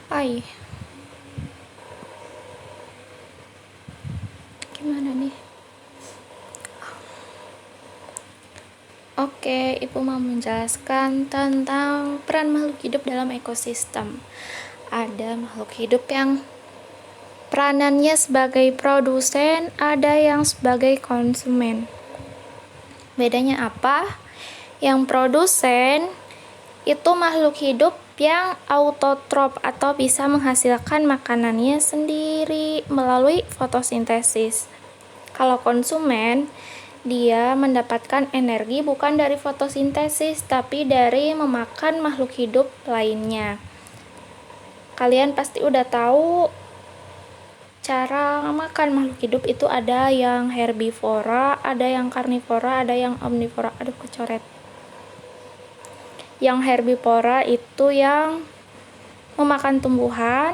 Hai, gimana nih? Oke, Ibu mau menjelaskan tentang peran makhluk hidup dalam ekosistem. Ada makhluk hidup yang peranannya sebagai produsen, ada yang sebagai konsumen. Bedanya apa? Yang produsen itu makhluk hidup yang autotrof atau bisa menghasilkan makanannya sendiri melalui fotosintesis. Kalau konsumen, dia mendapatkan energi bukan dari fotosintesis, tapi dari memakan makhluk hidup lainnya. Kalian pasti udah tahu cara makan makhluk hidup itu ada yang herbivora, ada yang karnivora, ada yang omnivora. Aduh, kecoret. Yang herbivora itu yang memakan tumbuhan.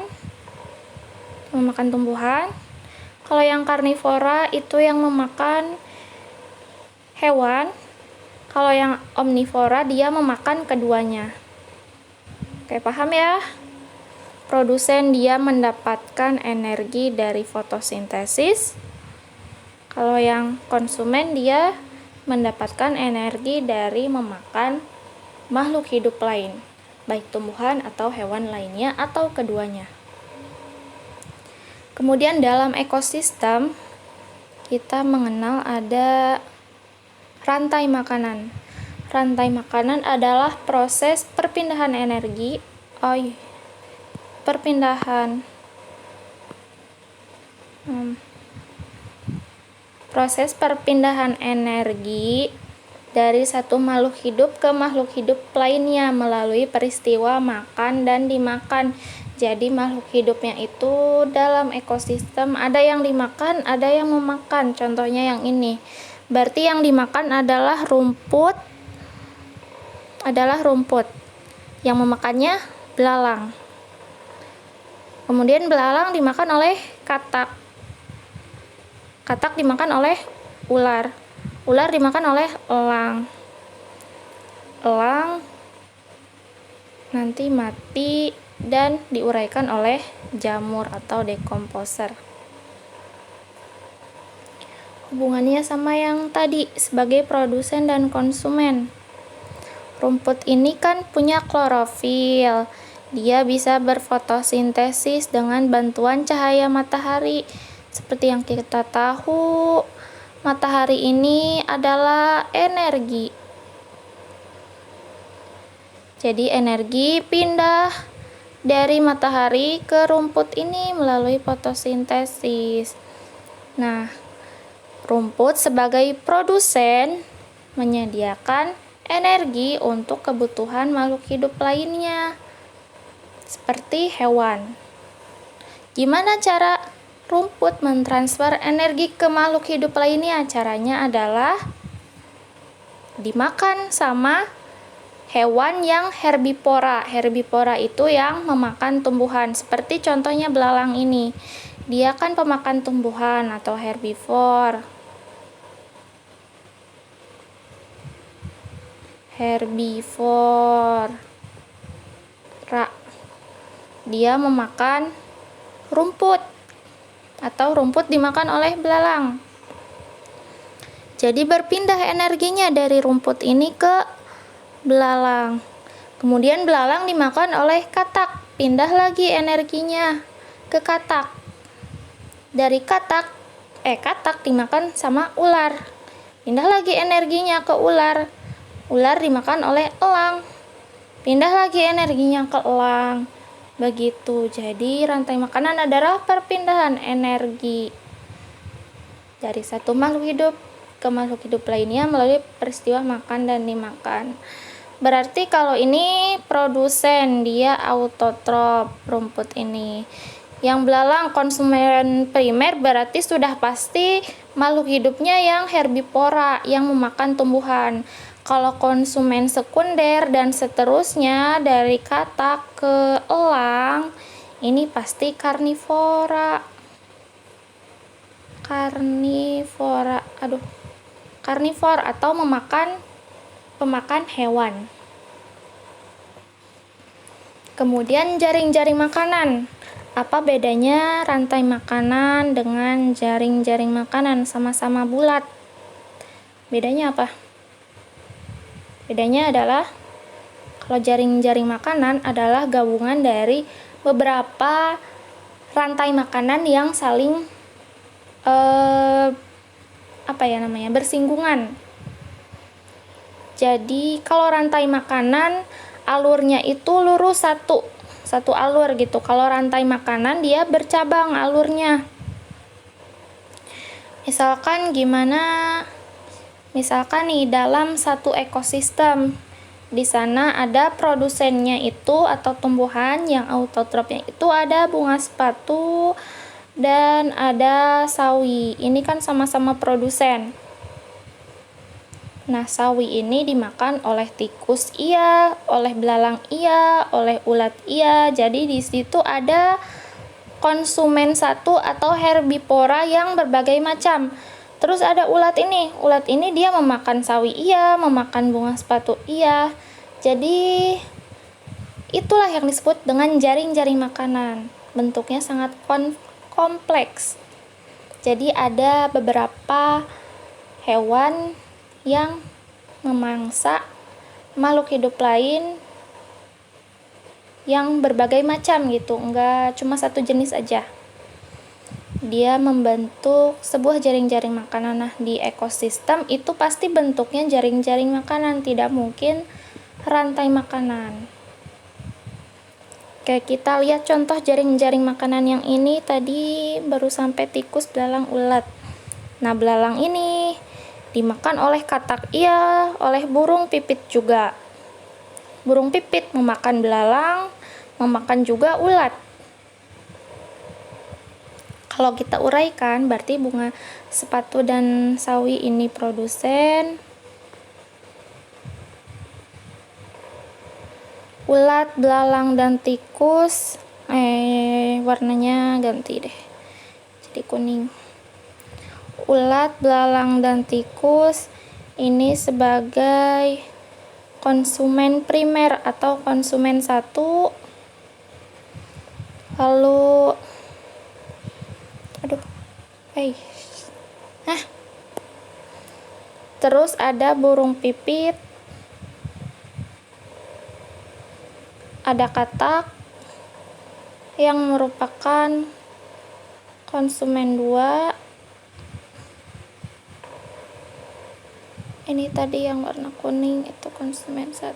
Kalau yang karnivora itu yang memakan hewan. Kalau yang omnivora dia memakan keduanya. Oke, paham ya? Produsen dia mendapatkan energi dari fotosintesis. Kalau yang konsumen dia mendapatkan energi dari memakan makhluk hidup lain, baik tumbuhan atau hewan lainnya atau keduanya. Kemudian dalam ekosistem kita mengenal ada rantai makanan. Rantai makanan adalah proses perpindahan energi, proses perpindahan energi dari satu makhluk hidup ke makhluk hidup lainnya melalui peristiwa makan dan dimakan. Jadi makhluk hidupnya itu dalam ekosistem ada yang dimakan, ada yang memakan. Contohnya yang ini. Berarti yang dimakan adalah rumput. Yang memakannya belalang. Kemudian belalang dimakan oleh katak. Katak dimakan oleh ular. Ular dimakan oleh elang. Elang nanti mati dan diuraikan oleh jamur atau dekomposer. Hubungannya sama yang tadi sebagai produsen dan konsumen. Rumput ini kan punya klorofil. Dia bisa berfotosintesis dengan bantuan cahaya matahari. Seperti yang kita tahu, matahari ini adalah energi. Jadi energi pindah dari matahari ke rumput ini melalui fotosintesis. Nah, rumput sebagai produsen menyediakan energi untuk kebutuhan makhluk hidup lainnya, seperti hewan. Gimana cara rumput mentransfer energi ke makhluk hidup lainnya? Caranya adalah dimakan sama hewan yang herbivora. Herbivora itu yang memakan tumbuhan, seperti contohnya belalang ini. Dia kan pemakan tumbuhan atau herbivor. Dia memakan rumput atau rumput dimakan oleh belalang. Jadi berpindah energinya dari rumput ini ke belalang. Kemudian belalang dimakan oleh katak, pindah lagi energinya ke katak. Dari katak dimakan sama ular. Pindah lagi energinya ke ular. Ular dimakan oleh elang. Pindah lagi energinya ke elang. Begitu. Jadi rantai makanan adalah perpindahan energi dari satu makhluk hidup ke makhluk hidup lainnya melalui peristiwa makan dan dimakan. Berarti kalau ini produsen, dia autotrof rumput ini. Yang belalang konsumen primer berarti sudah pasti makhluk hidupnya yang herbivora, yang memakan tumbuhan. Kalau konsumen sekunder dan seterusnya dari katak ke elang, ini pasti karnivora atau pemakan hewan. Kemudian jaring-jaring makanan. Apa bedanya rantai makanan dengan jaring-jaring makanan? Sama-sama bulat. Bedanya apa? Bedanya adalah kalau jaring-jaring makanan adalah gabungan dari beberapa rantai makanan yang saling bersinggungan. Jadi kalau rantai makanan alurnya itu lurus satu alur gitu. Kalau rantai makanan dia bercabang alurnya. Misalkan nih dalam satu ekosistem, di sana ada produsennya itu atau tumbuhan yang autotrofnya itu ada bunga sepatu dan ada sawi. Ini kan sama-sama produsen. Nah, sawi ini dimakan oleh tikus iya, oleh belalang iya, oleh ulat iya. Jadi di situ ada konsumen satu atau herbivora yang berbagai macam. Terus ada ulat ini. Ulat ini dia memakan sawi iya, memakan bunga sepatu iya. Jadi itulah yang disebut dengan jaring-jaring makanan. Bentuknya sangat kompleks. Jadi ada beberapa hewan yang memangsa makhluk hidup lain yang berbagai macam gitu, enggak cuma satu jenis aja. Dia membentuk sebuah jaring-jaring makanan. Nah, di ekosistem itu pasti bentuknya jaring-jaring makanan, tidak mungkin rantai makanan. Oke, kita lihat contoh jaring-jaring makanan yang ini tadi baru sampai tikus, belalang, ulat. Nah, belalang ini dimakan oleh katak iya, oleh burung pipit juga. Burung pipit memakan belalang, memakan juga ulat. Kalau kita uraikan, berarti bunga sepatu dan sawi ini produsen, ulat, belalang, dan tikus warnanya ganti deh, jadi kuning. Ulat, belalang, dan tikus ini sebagai konsumen primer atau konsumen satu. Lalu terus ada burung pipit, ada katak yang merupakan konsumen 2. Ini tadi yang warna kuning itu konsumen 1.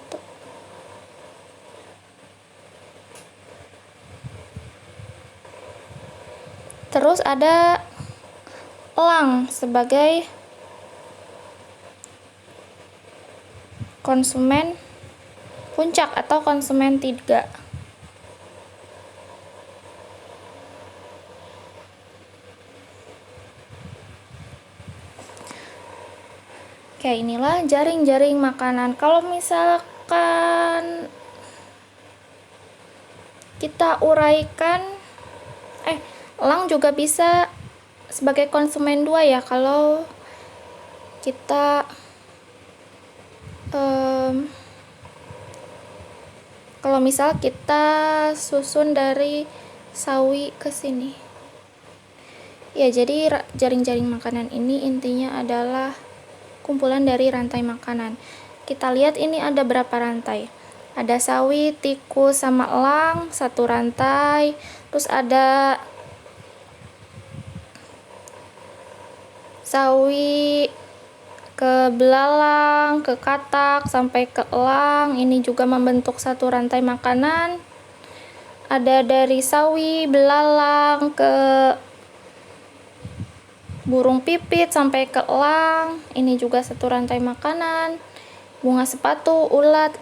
Terus ada elang sebagai konsumen puncak atau konsumen 3. Oke, inilah jaring-jaring makanan. Kalau misalkan kita uraikan, elang juga bisa sebagai konsumen 2 ya. Kalau kita kalau misal kita susun dari sawi ke sini. Ya, jadi jaring-jaring makanan ini intinya adalah kumpulan dari rantai makanan. Kita lihat ini ada berapa rantai. Ada sawi, tikus, sama elang, satu rantai. Terus ada sawi ke belalang, ke katak, sampai ke elang. Ini juga membentuk satu rantai makanan. Ada dari sawi, belalang, ke burung pipit sampai ke elang, ini juga satu rantai makanan. Bunga sepatu, ulat,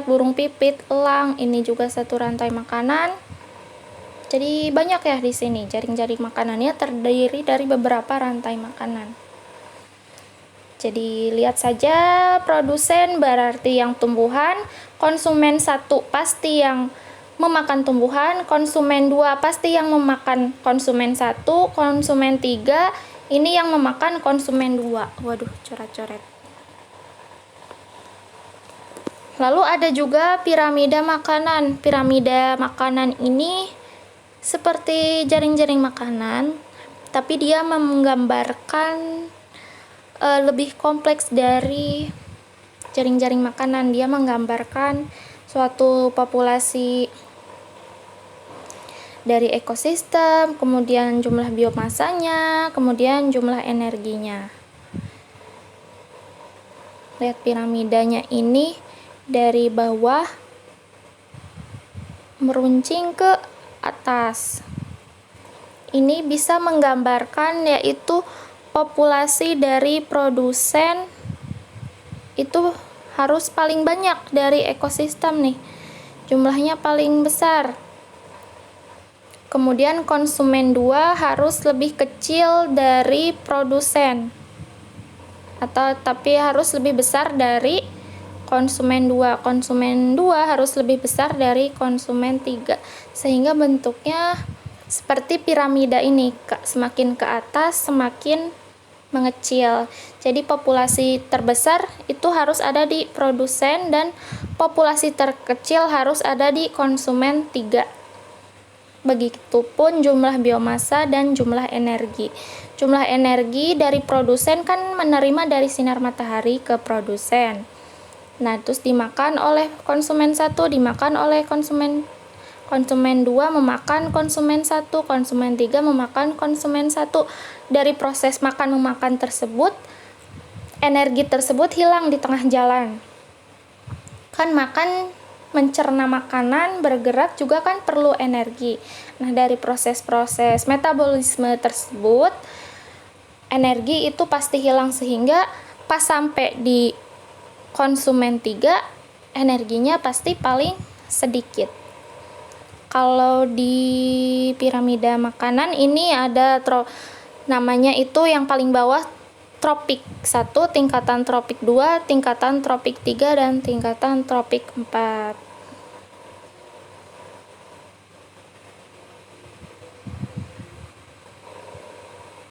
burung pipit, elang, ini juga satu rantai makanan. Jadi banyak ya di sini. Jaring-jaring makanannya terdiri dari beberapa rantai makanan. Jadi lihat saja, produsen berarti yang tumbuhan, konsumen 1 pasti yang memakan tumbuhan, konsumen 2 pasti yang memakan konsumen 1, konsumen 3 ini yang memakan konsumen 2. Waduh, coret-coret. Lalu ada juga piramida makanan. Piramida makanan ini seperti jaring-jaring makanan, tapi dia menggambarkan lebih kompleks dari jaring-jaring makanan. Dia menggambarkan suatu populasi dari ekosistem, kemudian jumlah biomasanya, kemudian jumlah energinya. Lihat piramidanya ini dari bawah meruncing ke atas. Ini bisa menggambarkan yaitu populasi dari produsen itu harus paling banyak dari ekosistem nih. Jumlahnya paling besar. Kemudian konsumen 2 harus lebih kecil dari produsen. Tapi harus lebih besar dari konsumen 2. Konsumen 2 harus lebih besar dari konsumen 3. Sehingga bentuknya seperti piramida ini, semakin ke atas semakin mengecil. Jadi populasi terbesar itu harus ada di produsen dan populasi terkecil harus ada di konsumen 3. Begitupun jumlah biomasa dan jumlah energi. Jumlah energi dari produsen kan menerima dari sinar matahari ke produsen. Nah, terus dimakan oleh konsumen 1, dimakan oleh konsumen 2 memakan konsumen 1, konsumen 3 memakan konsumen 1. Dari proses makan memakan tersebut, energi tersebut hilang di tengah jalan. Kan makan, mencerna makanan, bergerak juga kan perlu energi. Nah, dari proses-proses metabolisme tersebut, energi itu pasti hilang sehingga pas sampai di konsumen 3, energinya pasti paling sedikit. Kalau di piramida makanan ini ada namanya itu yang paling bawah tropik 1, tingkatan tropik 2, tingkatan tropik 3, dan tingkatan tropik 4.